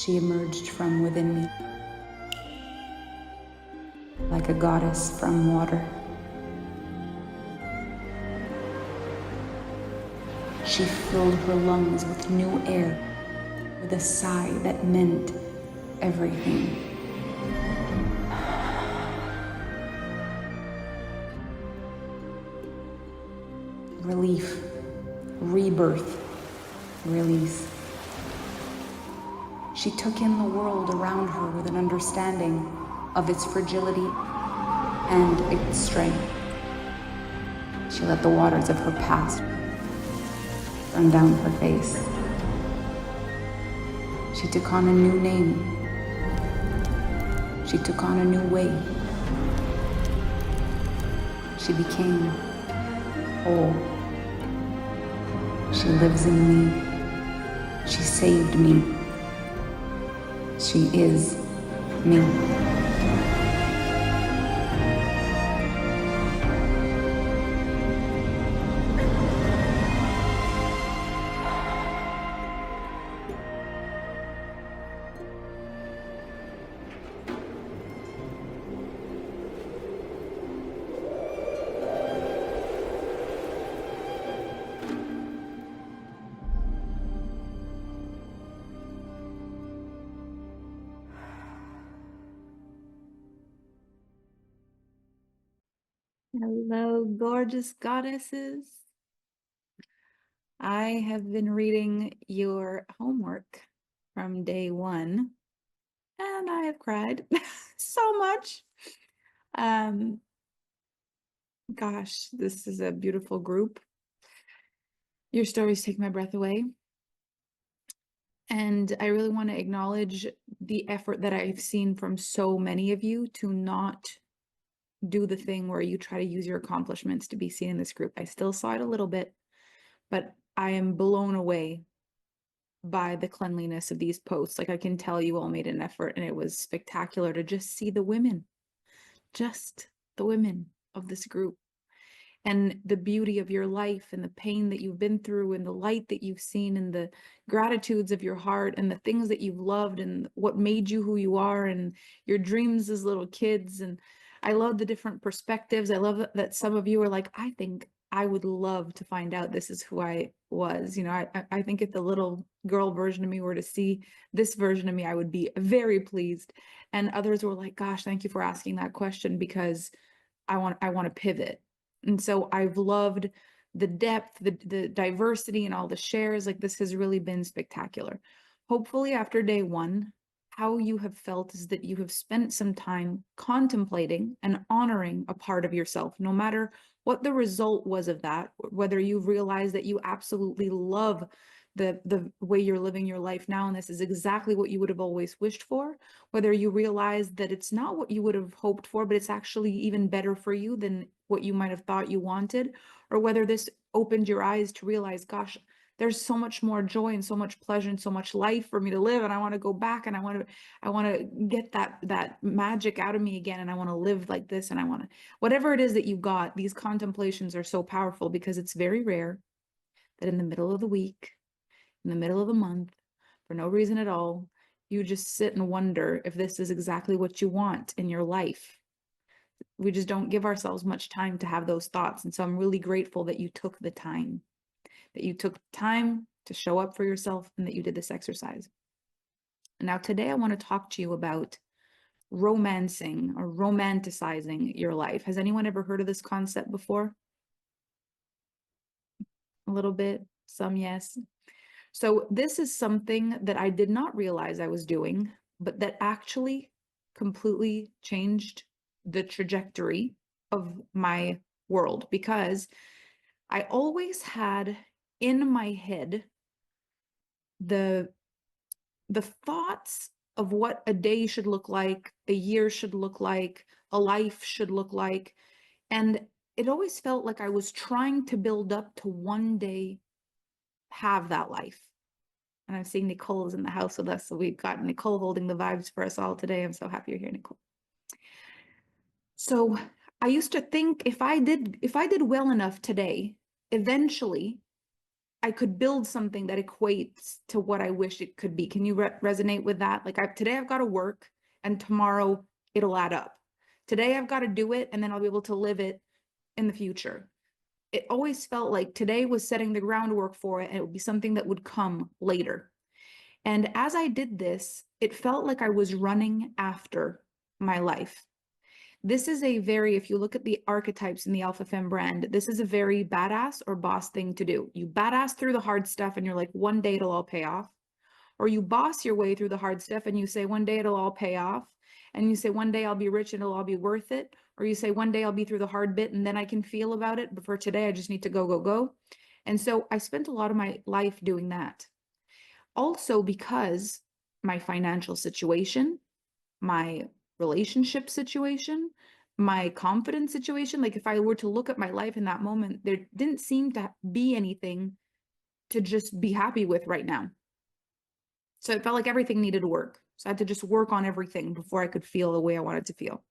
She emerged from within me, like a goddess from water. She filled her lungs with new air, with a sigh that meant everything. Relief, rebirth, release. She took in the world around her with an understanding of its fragility and its strength. She let the waters of her past run down her face. She took on a new name. She took on a new way. She became whole. She lives in me. She saved me. She is me. Hello, gorgeous goddesses. I have been reading your homework from day one, and I have cried so much. Gosh, this is a beautiful group. Your stories take my breath away. And I really want to acknowledge the effort that I've seen from so many of you to not do the thing where you try to use your accomplishments to be seen in this group. I still saw it a little bit, but I am blown away by the cleanliness of these posts. Like, I can tell you all made an effort, and it was spectacular to just see the women, just the women of this group, and the beauty of your life and the pain that you've been through and the light that you've seen and the gratitudes of your heart and the things that you've loved and what made you who you are and your dreams as little kids. And I love the different perspectives. I love that some of you are like, I think I would love to find out this is who I was. You know, I think if the little girl version of me were to see this version of me, I would be very pleased. And others were like, gosh, thank you for asking that question, because I want to pivot. And so I've loved the depth, the diversity, and all the shares. Like, this has really been spectacular. Hopefully after day one, how you have felt is that you have spent some time contemplating and honoring a part of yourself, no matter what the result was of that, whether you've realized that you absolutely love the way you're living your life now, and this is exactly what you would have always wished for, whether you realize that it's not what you would have hoped for, but it's actually even better for you than what you might have thought you wanted, or whether this opened your eyes to realize, gosh, there's so much more joy and so much pleasure and so much life for me to live, and I want to go back, and I want to get that magic out of me again, and I want to live like this, and I want to, whatever it is that you got. These contemplations are so powerful because it's very rare that in the middle of the week, in the middle of the month, for no reason at all, you just sit and wonder if this is exactly what you want in your life. We just don't give ourselves much time to have those thoughts. And so I'm really grateful that you took the time, to show up for yourself, and that you did this exercise. Now, today I want to talk to you about romancing or romanticizing your life. Has anyone ever heard of this concept before? A little bit, some yes. So this is something that I did not realize I was doing, but that actually completely changed the trajectory of my world, because I always had in my head the thoughts of what a day should look like, a year should look like, a life should look like. And it always felt like I was trying to build up to one day have that life. And I'm seeing Nicole is in the house with us. So we've got Nicole holding the vibes for us all today. I'm so happy you're here, Nicole. So I used to think if I did well enough today, eventually I could build something that equates to what I wish it could be. Can you resonate with that? Like today I've got to work and tomorrow it'll add up. Today I've got to do it and then I'll be able to live it in the future. It always felt like today was setting the groundwork for it and it would be something that would come later. And as I did this, it felt like I was running after my life. This is a very, if you look at the archetypes in the Alpha Femme brand, this is a very badass or boss thing to do. You badass through the hard stuff and you're like, one day it'll all pay off. Or you boss your way through the hard stuff and you say, one day it'll all pay off. And you say, one day I'll be rich and it'll all be worth it. Or you say, one day I'll be through the hard bit and then I can feel about it. But for today, I just need to go, go, go. And so I spent a lot of my life doing that. Also, because my financial situation, my relationship situation, my confidence situation, like if I were to look at my life in that moment, there didn't seem to be anything to just be happy with right now. So it felt like everything needed work. So I had to just work on everything before I could feel the way I wanted to feel.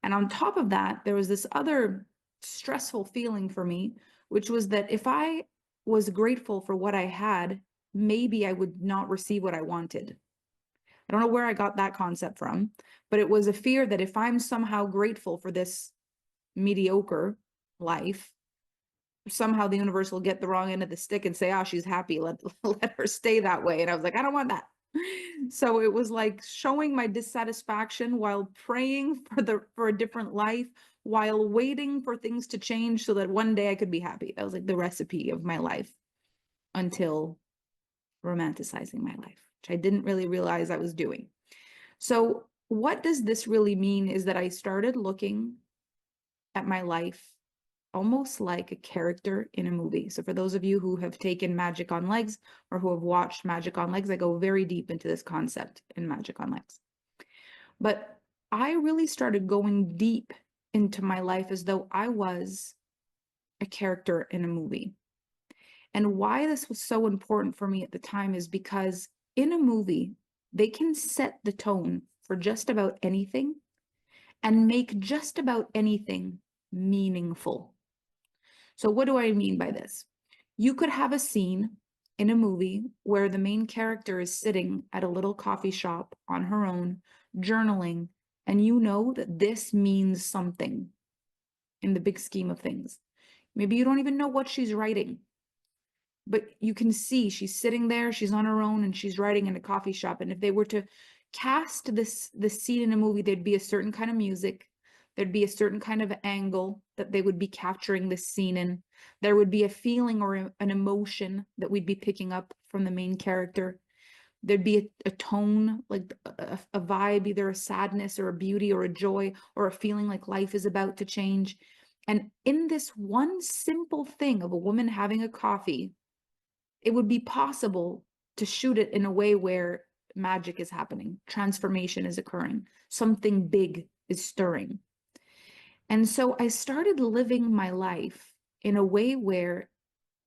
And on top of that, there was this other stressful feeling for me, which was that if I was grateful for what I had, maybe I would not receive what I wanted. I don't know where I got that concept from, but it was a fear that if I'm somehow grateful for this mediocre life, somehow the universe will get the wrong end of the stick and say, oh, she's happy. Let her stay that way. And I was like, I don't want that. So it was like showing my dissatisfaction while praying for a different life, while waiting for things to change so that one day I could be happy. That was like the recipe of my life until romanticizing my life, which I didn't really realize I was doing. So what does this really mean is that I started looking at my life almost like a character in a movie. So for those of you who have taken Magic on Legs or who have watched Magic on Legs, I go very deep into this concept in Magic on Legs. But I really started going deep into my life as though I was a character in a movie. And why this was so important for me at the time is because in a movie, they can set the tone for just about anything and make just about anything meaningful. So what do I mean by this? You could have a scene in a movie where the main character is sitting at a little coffee shop on her own, journaling, and you know that this means something in the big scheme of things. Maybe you don't even know what she's writing, but you can see she's sitting there, she's on her own, and she's writing in a coffee shop. And if they were to cast this scene in a movie, there'd be a certain kind of music, there'd be a certain kind of angle that they would be capturing this scene in. There would be a feeling or an emotion that we'd be picking up from the main character. There'd be a tone, like a vibe, either a sadness or a beauty or a joy or a feeling like life is about to change. And in this one simple thing of a woman having a coffee, it would be possible to shoot it in a way where magic is happening, transformation is occurring, something big is stirring. And so I started living my life in a way where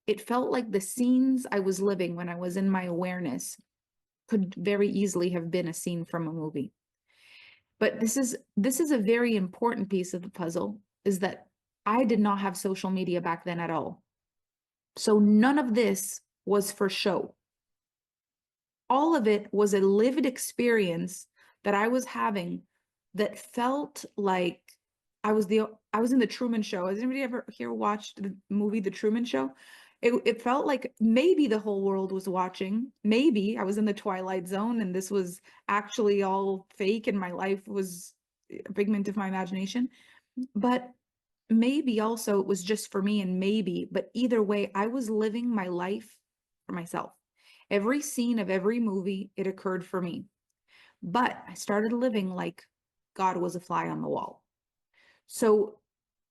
it felt like the scenes I was living when I was in my awareness could very easily have been a scene from a movie. But this is a very important piece of the puzzle, is that I did not have social media back then at all. So none of this was for show. All of it was a lived experience that I was having that felt like I was in the Truman Show. Has anybody ever here watched the movie The Truman Show? It felt like maybe the whole world was watching. Maybe I was in the Twilight Zone and this was actually all fake and my life was a figment of my imagination. But maybe also it was just for me, and maybe, but either way, I was living my life for myself. Every scene of every movie, it occurred for me. But I started living like God was a fly on the wall. So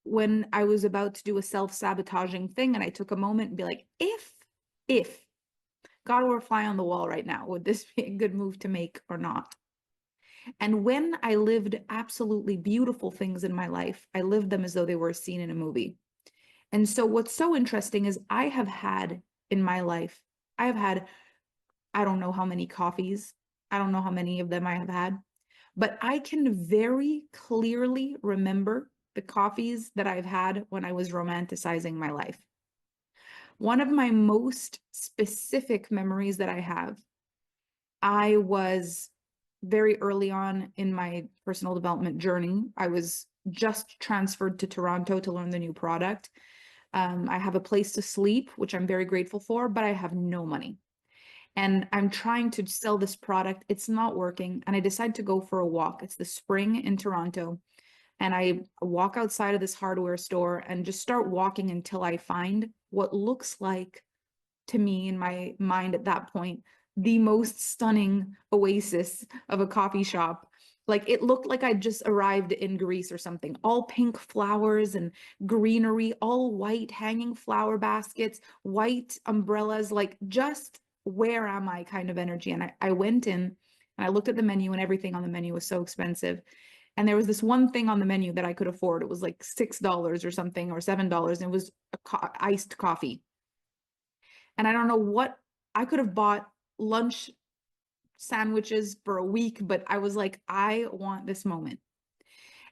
when I was about to do a self-sabotaging thing and I took a moment and be like, if God were a fly on the wall right now, would this be a good move to make or not? And when I lived absolutely beautiful things in my life, I lived them as though they were a scene in a movie. And so what's so interesting is I have had in my life, I have had, I don't know how many coffees, I don't know how many of them I have had, but I can very clearly remember the coffees that I've had when I was romanticizing my life. One of my most specific memories that I have, I was very early on in my personal development journey. I was just transferred to Toronto to learn the new product. I have a place to sleep, which I'm very grateful for, but I have no money. And I'm trying to sell this product. It's not working. And I decide to go for a walk. It's the spring in Toronto. And I walk outside of this hardware store and just start walking until I find what looks like, to me in my mind at that point, the most stunning oasis of a coffee shop. Like it looked like I just arrived in Greece or something. All pink flowers and greenery, all white hanging flower baskets, white umbrellas, like just where am I kind of energy. And I went in and I looked at the menu, and everything on the menu was so expensive. And there was this one thing on the menu that I could afford. It was like $6 or something, or $7. And it was iced coffee. And I don't know what, I could have bought lunch sandwiches for a week, but I was like, I want this moment.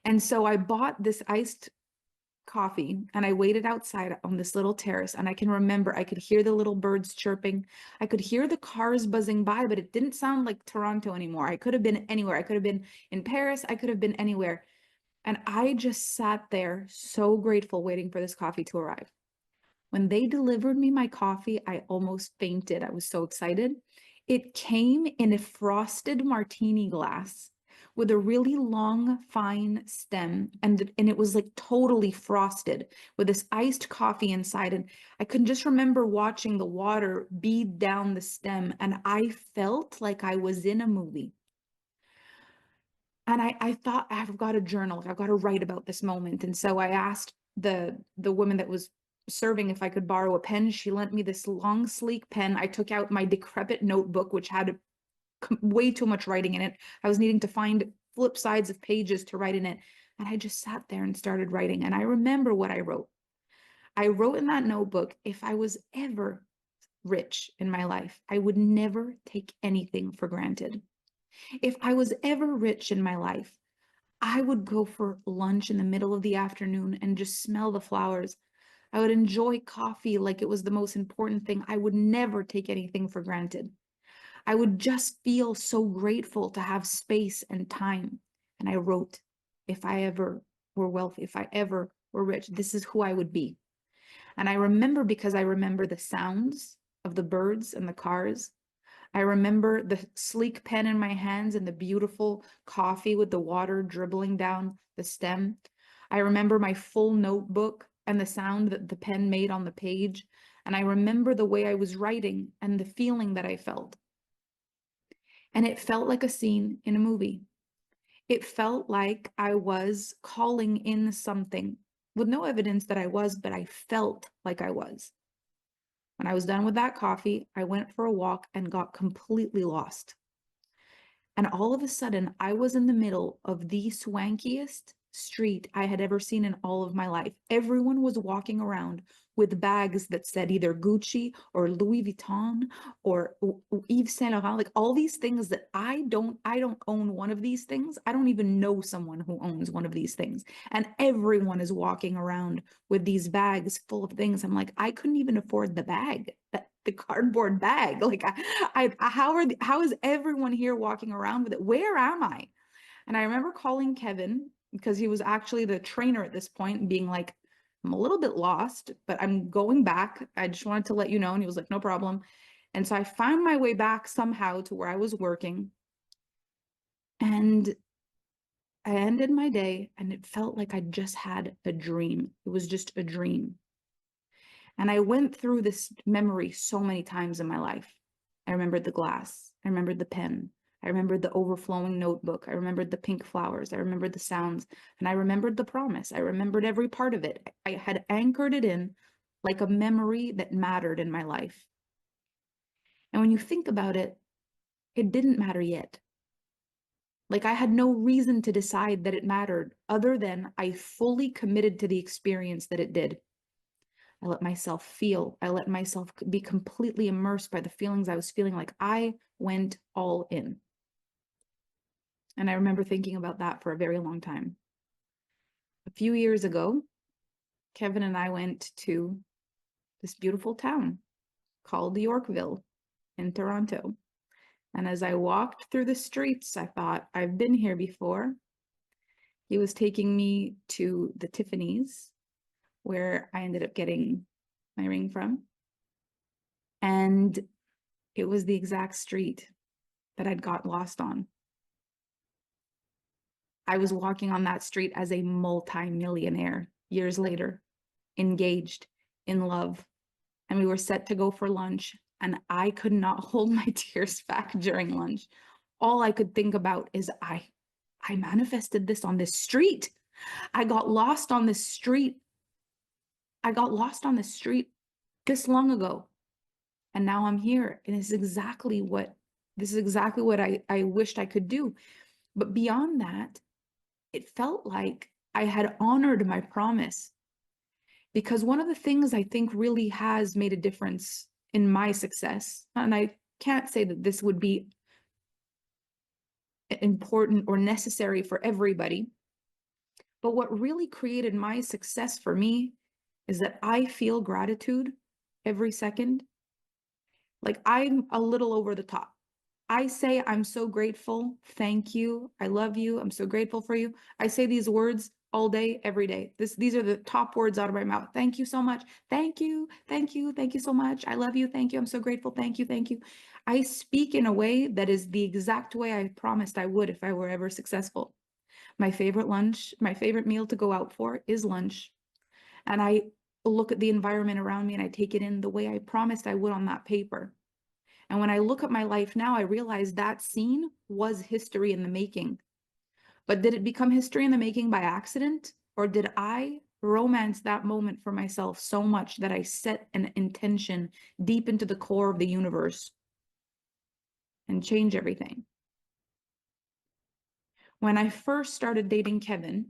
And so I bought this iced coffee and I waited outside on this little terrace. And I can remember I could hear the little birds chirping. I could hear the cars buzzing by, but it didn't sound like Toronto anymore. I could have been anywhere. I could have been in Paris. I could have been anywhere. And I just sat there so grateful, waiting for this coffee to arrive. When they delivered me my coffee, I almost fainted. I was so excited. It came in a frosted martini glass with a really long, fine stem, and it was like totally frosted with this iced coffee inside. And I can just remember watching the water bead down the stem, and I felt like I was in a movie. And I thought, I've got a journal, I've got to write about this moment. And so I asked the woman that was serving if I could borrow a pen. She lent me this long, sleek pen. I took out my decrepit notebook, which had way too much writing in it. I was needing to find flip sides of pages to write in it. And I just sat there and started writing. And I remember what I wrote. I wrote in that notebook, if I was ever rich in my life, I would never take anything for granted. If I was ever rich in my life, I would go for lunch in the middle of the afternoon and just smell the flowers. I would enjoy coffee like it was the most important thing. I would never take anything for granted. I would just feel so grateful to have space and time. And I wrote, if I ever were wealthy, if I ever were rich, this is who I would be. And I remember, because I remember the sounds of the birds and the cars. I remember the sleek pen in my hands and the beautiful coffee with the water dribbling down the stem. I remember my full notebook and the sound that the pen made on the page. And I remember the way I was writing and the feeling that I felt. And it felt like a scene in a movie. It felt like I was calling in something with no evidence that I was, but I felt like I was. When I was done with that coffee, I went for a walk and got completely lost. And all of a sudden, I was in the middle of the swankiest street I had ever seen in all of my life. Everyone was walking around with bags that said either Gucci or Louis Vuitton or Yves Saint Laurent, like all these things that I don't own one of these things. I don't even know someone who owns one of these things. And everyone is walking around with these bags full of things. I'm like, I couldn't even afford the bag, the cardboard bag. Like, how is everyone here walking around with it? Where am I? And I remember calling Kevin, because he was actually the trainer at this point, and being like, I'm a little bit lost, but I'm going back. I just wanted to let you know. And he was like, no problem. And so I found my way back somehow to where I was working. And I ended my day, and it felt like I just had a dream. It was just a dream. And I went through this memory so many times in my life. I remembered the glass. I remembered the pen. I remembered the overflowing notebook. I remembered the pink flowers. I remembered the sounds. And I remembered the promise. I remembered every part of it. I had anchored it in like a memory that mattered in my life. And when you think about it, it didn't matter yet. Like I had no reason to decide that it mattered other than I fully committed to the experience that it did. I let myself feel. I let myself be completely immersed by the feelings I was feeling. Like I went all in. And I remember thinking about that for a very long time. A few years ago, Kevin and I went to this beautiful town called Yorkville in Toronto. And as I walked through the streets, I thought, I've been here before. He was taking me to the Tiffany's, where I ended up getting my ring from. And it was the exact street that I'd got lost on. I was walking on that street as a multi-millionaire years later, engaged, in love, and we were set to go for lunch, and I could not hold my tears back during lunch. All I could think about is I manifested this on this street. I got lost on this street. I got lost on this street this long ago. And now I'm here. And this is exactly what I wished I could do. But beyond that, it felt like I had honored my promise. Because one of the things I think really has made a difference in my success, and I can't say that this would be important or necessary for everybody, but what really created my success for me is that I feel gratitude every second. Like I'm a little over the top. I say, I'm so grateful. Thank you. I love you. I'm so grateful for you. I say these words all day, every day. These are the top words out of my mouth. Thank you so much. Thank you. Thank you. Thank you so much. I love you. Thank you. I'm so grateful. Thank you. Thank you. I speak in a way that is the exact way I promised I would if I were ever successful. My favorite meal to go out for is lunch. And I look at the environment around me and I take it in the way I promised I would on that paper. And when I look at my life now, I realize that scene was history in the making. But did it become history in the making by accident? Or did I romance that moment for myself so much that I set an intention deep into the core of the universe and change everything? When I first started dating Kevin,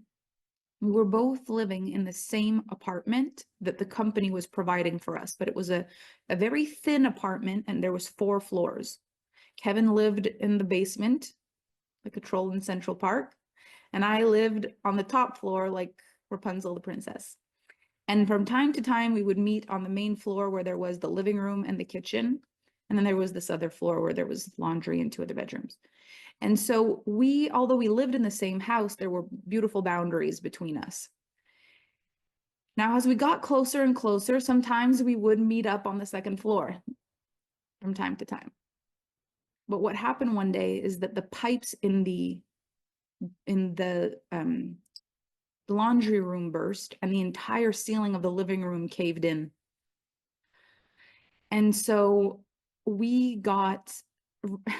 we were both living in the same apartment that the company was providing for us, but it was a very thin apartment and there was 4 floors. Kevin lived in the basement, like a troll in Central Park, and I lived on the top floor like Rapunzel the princess. And from time to time, we would meet on the main floor where there was the living room and the kitchen. And then there was this other floor where there was laundry and 2 other bedrooms. And so although we lived in the same house, there were beautiful boundaries between us. Now, as we got closer and closer, sometimes we would meet up on the 2nd floor from time to time. But what happened one day is that the pipes in the laundry room burst and the entire ceiling of the living room caved in. And so we got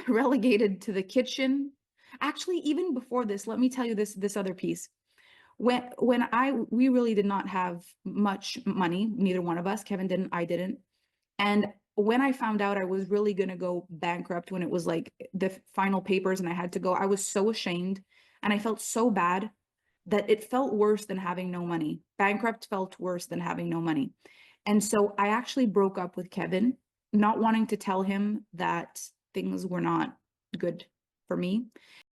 relegated to the kitchen. Actually, even before this, let me tell you this other piece. We really did not have much money, neither one of us. Kevin didn't, I didn't. And when I found out I was really going to go bankrupt, when it was like the final papers and I had to go, I was so ashamed and I felt so bad that it felt worse than having no money. Bankrupt felt worse than having no money. And so I actually broke up with Kevin, not wanting to tell him that things were not good for me.